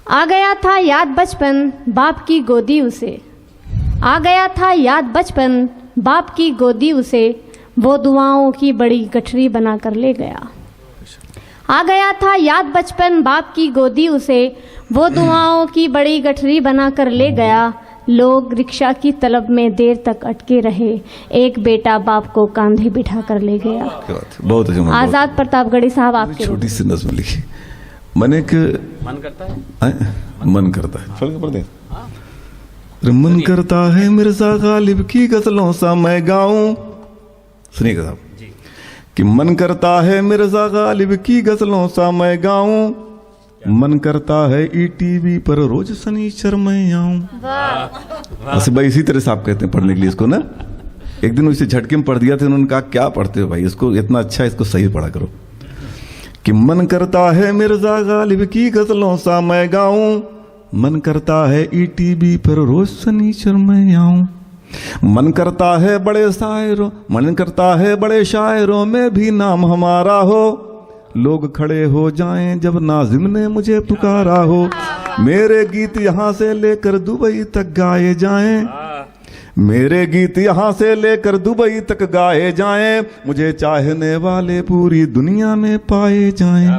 आ गया था याद बचपन बाप की गोदी उसे, आ गया था याद बचपन बाप की गोदी उसे, वो दुआओं की बड़ी गठरी बना कर ले गया। आ गया था याद बचपन बाप की गोदी उसे, वो दुआओं की बड़ी गठरी बना कर ले गया। लोग रिक्शा की तलब में देर तक अटके रहे, एक बेटा बाप को कांधे बिठा कर ले गया। बहुत अच्छा। आजाद प्रतापगढ़ी साहब आपके छोटी सी नज़्म लिखी मैंने एक मन करता है मन करता है मिर्जा गालिब की गजलों सा मैं गाऊं। सुनिएगा साहब कि मन करता है मिर्जा गालिब की गजलों सा मैं गाऊं, मन करता है ईटीवी पर रोज शनिचर मैं आऊं। बस भाई इसी तरह से आप कहते हैं पढ़ने के लिए इसको ना। एक दिन उसे झटके में पढ़ दिया था, उन्होंने कहा क्या पढ़ते हो भाई, इसको इतना अच्छा, इसको सही पढ़ा करो। कि मन करता है मिर्जा गालिब की गजलों सा मैं गाऊं, मन करता है ईटीवी पर रोज शनिचर मैं आऊं, मन करता है बड़े शायरों, मन करता है बड़े शायरों में भी नाम हमारा हो, लोग खड़े हो जाएं जब नाजिम ने मुझे पुकारा हो, मेरे गीत यहाँ से लेकर दुबई तक गाए जाएं, मेरे गीत यहाँ से लेकर दुबई तक गाए जाएं, मुझे चाहने वाले पूरी दुनिया में पाए जाएं।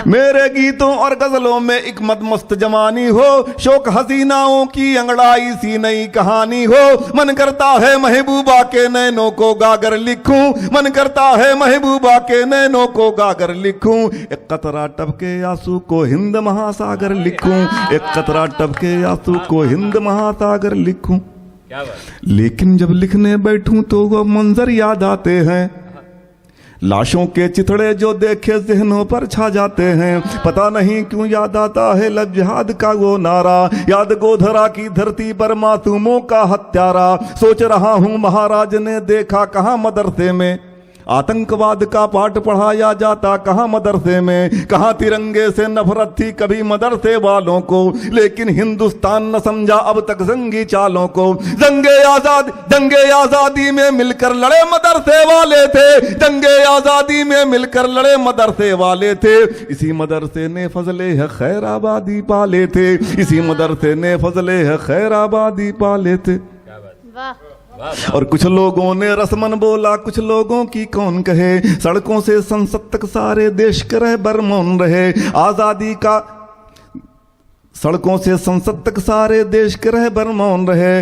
मेरे गीतों और गजलों में एक मस्त जवानी हो, शौक हसीनाओं की अंगड़ाई सी नई कहानी हो, मन करता है महबूबा के नैनों को गाकर लिखूं, मन करता है महबूबा के नैनों को गाकर लिखूं, एक कतरा टपके आंसू को हिंद महासागर लिखूं, एक कतरा टपके आंसू को हिंद महासागर लिखूं। लेकिन जब लिखने बैठूं तो वो मंजर याद आते हैं, लाशों के चिथड़े जो देखे जहनों पर छा जाते हैं, पता नहीं क्यों याद आता है लब जिहाद का वो नारा, याद गोधरा की धरती पर मासूमों का हत्यारा, सोच रहा हूं महाराज ने देखा कहां मदरसे में, आतंकवाद का पाठ पढ़ाया जाता कहां मदरसे में, कहां तिरंगे से नफरत थी कभी मदरसे वालों को, लेकिन हिंदुस्तान न समझा अब तक जंगी चालों को, जंगे आजादी में मिलकर लड़े मदरसे वाले थे, जंगे आजादी में मिलकर लड़े मदरसे वाले थे, इसी मदरसे ने फजले है खैराबादी पाले थे, इसी मदरसे ने फजले है खैराबादी पाले थे। और कुछ लोगों ने रस्मन बोला कुछ लोगों की कौन कहे, सड़कों से संसद तक सारे देश के रहबर मौन रहे, आजादी का सड़कों से संसद तक सारे देश के रहबर मौन रहे,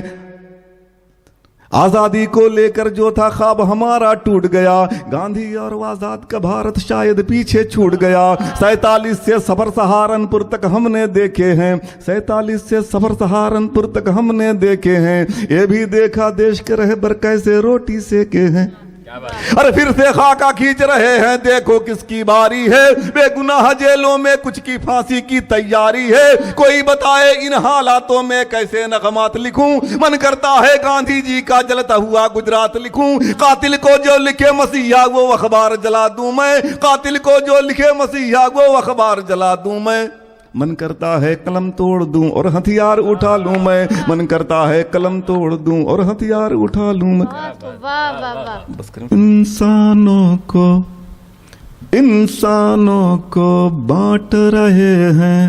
आजादी को लेकर जो था ख्वाब हमारा टूट गया, गांधी और आजाद का भारत शायद पीछे छूट गया, 47 से सफर सहारनपुर तक हमने देखे हैं, 47 से सफर सहारनपुर तक हमने देखे हैं, ये भी देखा देश के रहबर कैसे रोटी सेके हैं, अरे फिर से खाका खींच रहे हैं देखो किसकी बारी है, बेगुनाह जेलों में कुछ की फांसी की तैयारी है, कोई बताए इन हालातों में कैसे नगमात लिखूं, मन करता है गांधी जी का जलता हुआ गुजरात लिखूं, कातिल को जो लिखे मसीहा वो अखबार जला दूं मैं, कातिल को जो लिखे मसीहा वो अखबार जला दूं मैं, मन करता है कलम तोड़ दूं और हथियार उठा लूं मैं, मन करता है कलम तोड़ दूं और हथियार उठा लूं मैं। बस करें। इंसानों को बांट रहे हैं,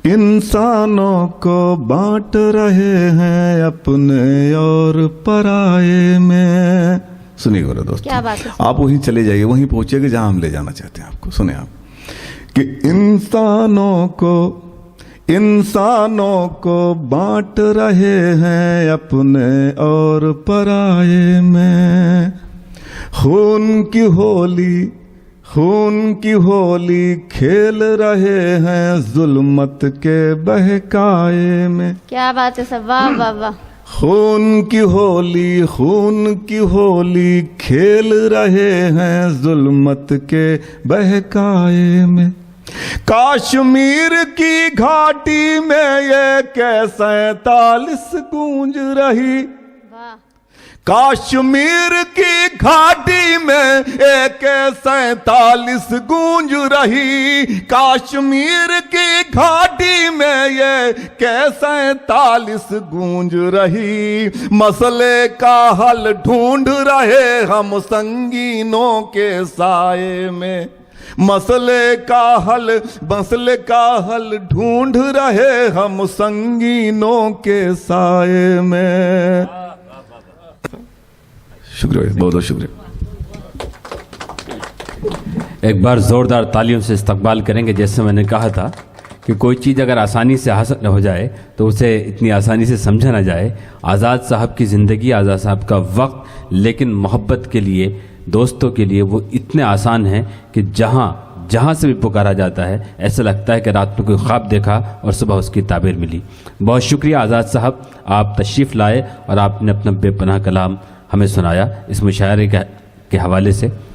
इंसानों को बांट रहे हैं अपने और पराये में। सुनिए गोरा दोस्तों, क्या बात है? आप वहीं चले जाइए, वहीं पहुंचेगा जहां हम ले जाना चाहते हैं आपको। सुने आप कि इंसानों को बांट रहे हैं अपने और पराये में, खून की होली खेल रहे हैं जुल्मत के बहकाए में। क्या बात है सब, वाह वाह वाह। खून की होली खेल रहे हैं जुल्मत के बहकाए में, कश्मीर की घाटी में ये कैसे 47 गूंज रही, कश्मीर की घाटी में एक 47 गूंज रही, कश्मीर की घाटी में ये कैसे 47 गूंज रही, मसले का हल ढूंढ रहे हम संगीनों के साए में, मसले का हल ढूंढ रहे हम संगीनों के साए में। शुक्रिया, बहुत बहुत शुक्रिया। एक बार ज़ोरदार तालियों से इस्तकबाल करेंगे। जैसे मैंने कहा था कि कोई चीज़ अगर आसानी से हासिल हो जाए तो उसे इतनी आसानी से समझा ना जाए। आज़ाद साहब की ज़िंदगी, आज़ाद साहब का वक्त, लेकिन मोहब्बत के लिए, दोस्तों के लिए वो इतने आसान हैं कि जहाँ से भी पुकारा जाता है ऐसा लगता है कि रात में कोई ख्वाब देखा और सुबह उसकी ताबीर मिली। बहुत शुक्रिया आज़ाद साहब, आप तशरीफ़ लाए और आपने अपना बेपनाह कलाम हमें सुनाया इस मुशायरे के हवाले से।